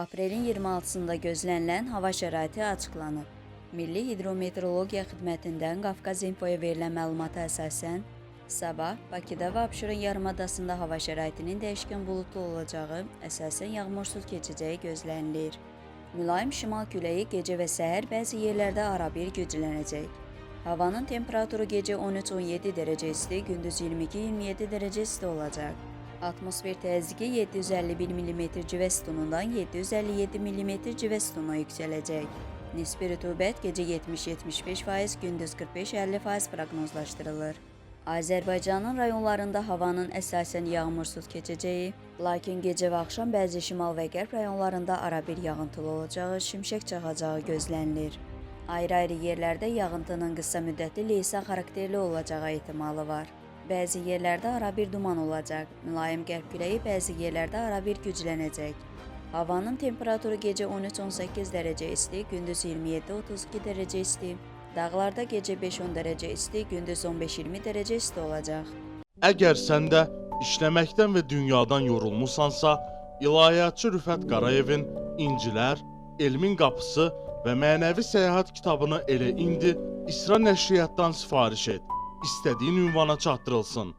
Aprelin 26-sında gözlənilən hava şəraiti açıqlanıb. Milli Hidrometeorologiya Xidmətindən Qafqaz İnfoya verilən məlumata əsasən, sabah Bakıda və Abşeron yarımadasında hava şəraitinin dəyişkən buludlu olacağı, əsasən yağmursuz keçəcəyi gözlənilir. Mülayim şimal küləyi gecə və səhər bəzi yerlərdə arabir güclənəcək. Havanın temperaturu gecə 13-17 dərəcə isti, gündüz 22-27 dərəcə isti olacaq. Atmosfer təzyiqi 751 mm civə sütunundan 757 mm civə sütununa yüksələcək. Nisbi rütubət gecə 70-75%, gündüz 45-50% proqnozlaşdırılır. Azərbaycanın rayonlarında havanın əsasən yağmursuz keçəcəyi, lakin gecə və axşam bəzi şimal və qərb rayonlarında arabir yağıntılı olacağı, şimşək çaxacağı gözlənilir. Ayrı-ayrı yerlərdə yağıntının qısa müddətli leysan xarakterli olacağı ehtimalı var. Bəzi yerlərdə arabir duman olacaq, mülayim qərb küləyi bəzi yerlərdə arabir güclənəcək. Havanın temperaturu gecə 13-18 dərəcə isti, gündüz 27-32 dərəcə isti, dağlarda gecə 5-10 dərəcə isti, gündüz 15-20 dərəcə isti olacaq. Əgər sən də işləməkdən və dünyadan yorulmusansa, İlahiyyatçı Rüfət Qarayevin İncilər, Elmin Qapısı və Mənəvi Səyahət kitabını elə indi İsra nəşriyyatdan sifariş et. İstədiyin ünvana çatdırılsın.